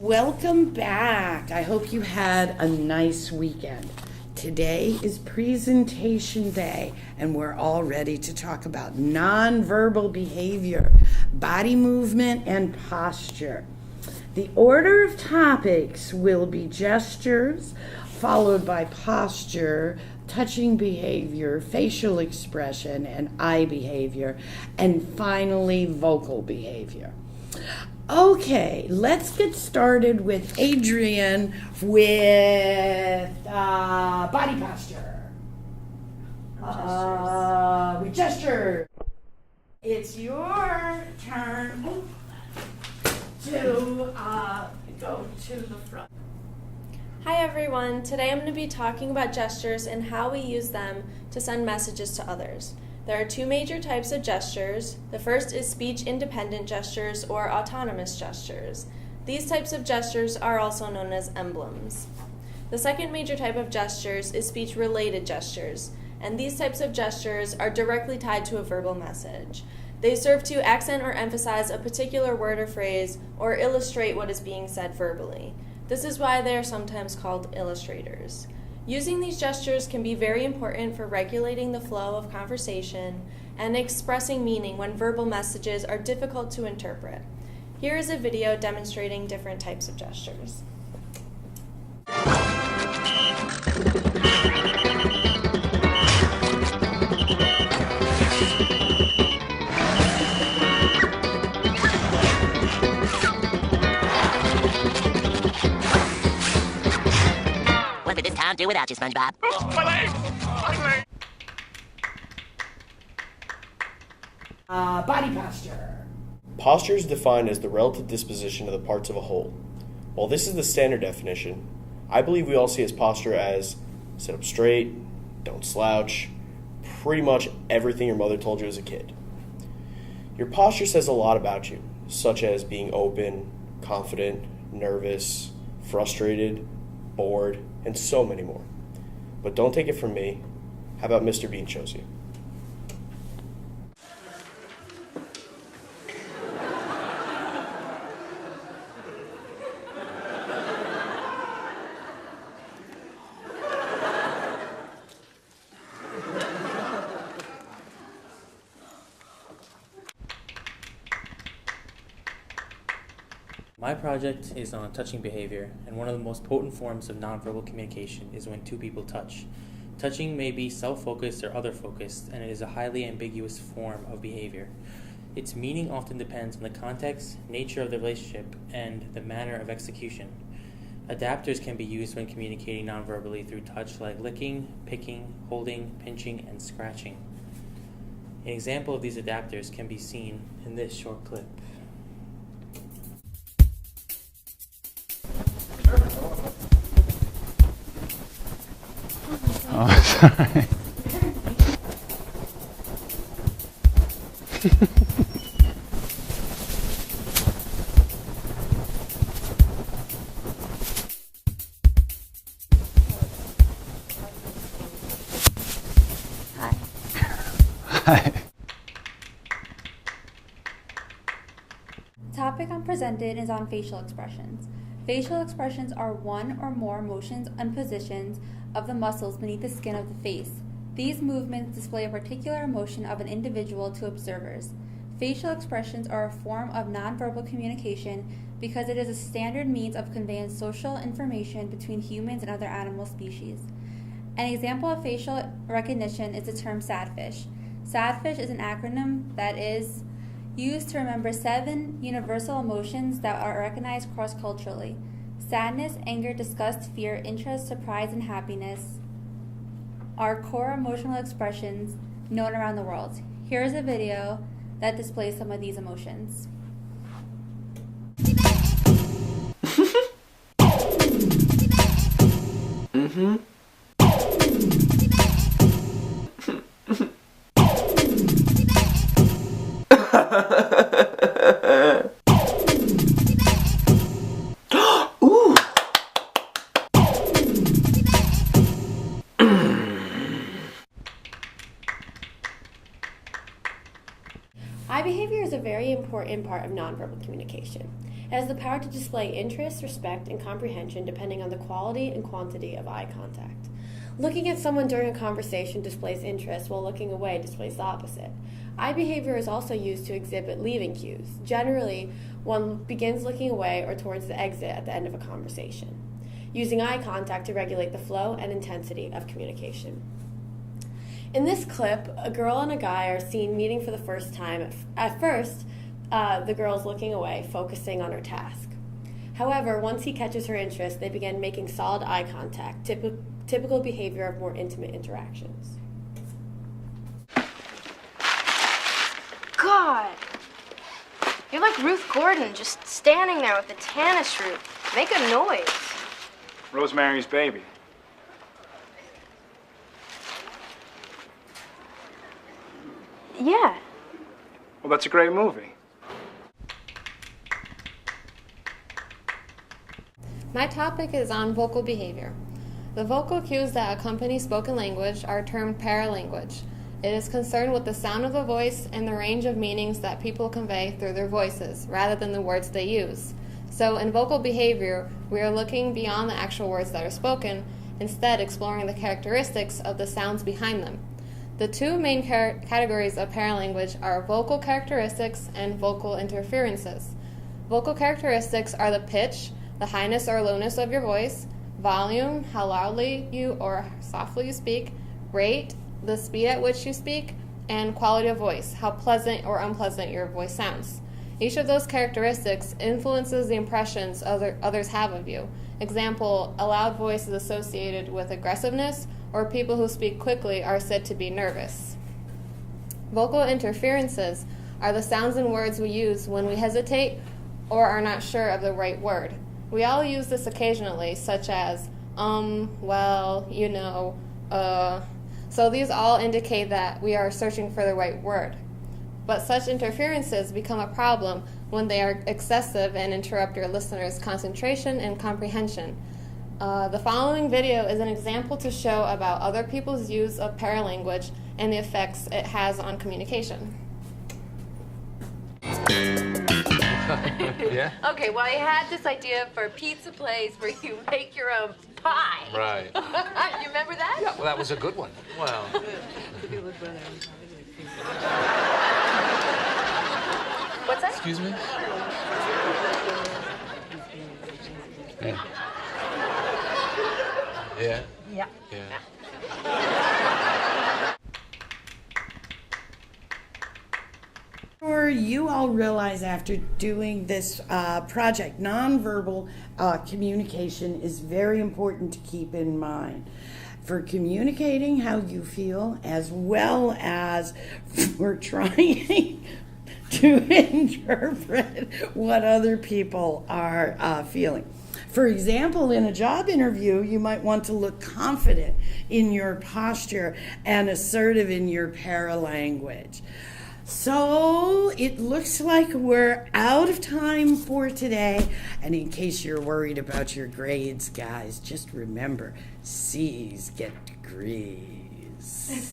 Welcome back. I hope you had a nice weekend. Today is presentation day, and we're all ready to talk about nonverbal behavior, body movement, and posture. The order of topics will be gestures, followed by posture, touching behavior, facial expression, and eye behavior, and finally vocal behavior. Okay, let's get started with Adrian with body posture. With gesture. It's your turn to go to the front. Hi everyone, today I'm going to be talking about gestures and how we use them to send messages to others. There are two major types of gestures. The first is speech-independent gestures or autonomous gestures. These types of gestures are also known as emblems. The second major type of gestures is speech-related gestures, and these types of gestures are directly tied to a verbal message. They serve to accent or emphasize a particular word or phrase or illustrate what is being said verbally. This is why they are sometimes called illustrators. Using these gestures can be very important for regulating the flow of conversation and expressing meaning when verbal messages are difficult to interpret. Here is a video demonstrating different types of gestures. What would this town do without you, SpongeBob? My leg! My leg! Body posture. Posture is defined as the relative disposition of the parts of a whole. While this is the standard definition, I believe we all see as posture as sit up straight, don't slouch, pretty much everything your mother told you as a kid. Your posture says a lot about you, such as being open, confident, nervous, frustrated, bored, and so many more. But don't take it from me. How about Mr. Bean shows you? My project is on touching behavior, and one of the most potent forms of nonverbal communication is when two people touch. Touching may be self-focused or other-focused, and it is a highly ambiguous form of behavior. Its meaning often depends on the context, nature of the relationship, and the manner of execution. Adapters can be used when communicating nonverbally through touch, like licking, picking, holding, pinching, and scratching. An example of these adapters can be seen in this short clip. Oh, sorry. Hi. The topic I'm presented is on facial expressions. Facial expressions are one or more motions and positions of the muscles beneath the skin of the face. These movements display a particular emotion of an individual to observers. Facial expressions are a form of nonverbal communication because it is a standard means of conveying social information between humans and other animal species. An example of facial recognition is the term SADFISH. SADFISH is an acronym that is used to remember 7 universal emotions that are recognized cross-culturally. Sadness, anger, disgust, fear, interest, surprise, and happiness are core emotional expressions known around the world. Here is a video that displays some of these emotions. Ooh! Eye behavior is a very important part of nonverbal communication. It has the power to display interest, respect, and comprehension depending on the quality and quantity of eye contact. Looking at someone during a conversation displays interest, while looking away displays the opposite. Eye behavior is also used to exhibit leaving cues. Generally, one begins looking away or towards the exit at the end of a conversation, using eye contact to regulate the flow and intensity of communication. In this clip, a girl and a guy are seen meeting for the first time. At first, the girl is looking away, focusing on her task. However, once he catches her interest, they begin making solid eye contact, typical behavior of more intimate interactions. God! You're like Ruth Gordon, just standing there with the tannis root. Make a noise. Rosemary's Baby. Yeah. Well, that's a great movie. My topic is on vocal behavior. The vocal cues that accompany spoken language are termed paralanguage. It is concerned with the sound of the voice and the range of meanings that people convey through their voices, rather than the words they use. So in vocal behavior, we are looking beyond the actual words that are spoken, instead exploring the characteristics of the sounds behind them. The two main categories of paralanguage are vocal characteristics and vocal interferences. Vocal characteristics are the pitch, the highness or lowness of your voice, volume, how loudly you or softly you speak, rate, the speed at which you speak, and quality of voice, how pleasant or unpleasant your voice sounds. Each of those characteristics influences the impressions others have of you. Example, a loud voice is associated with aggressiveness, or people who speak quickly are said to be nervous. Vocal interferences are the sounds and words we use when we hesitate or are not sure of the right word. We all use this occasionally, such as, well, you know, So these all indicate that we are searching for the right word. But such interferences become a problem when they are excessive and interrupt your listener's concentration and comprehension. The following video is an example to show about other people's use of paralanguage and the effects it has on communication. Yeah? Okay, well, I had this idea for a pizza place where you make your own pie. Right. You remember that? Yeah, well, that was a good one. Well. What's that? Excuse me? Yeah. Yeah? Yeah. Yeah. Sure, you all realize after doing this project, nonverbal communication is very important to keep in mind for communicating how you feel, as well as for trying to interpret what other people are feeling. For example, in a job interview, you might want to look confident in your posture and assertive in your paralanguage. So it looks like we're out of time for today. And in case you're worried about your grades, guys, just remember, C's get degrees.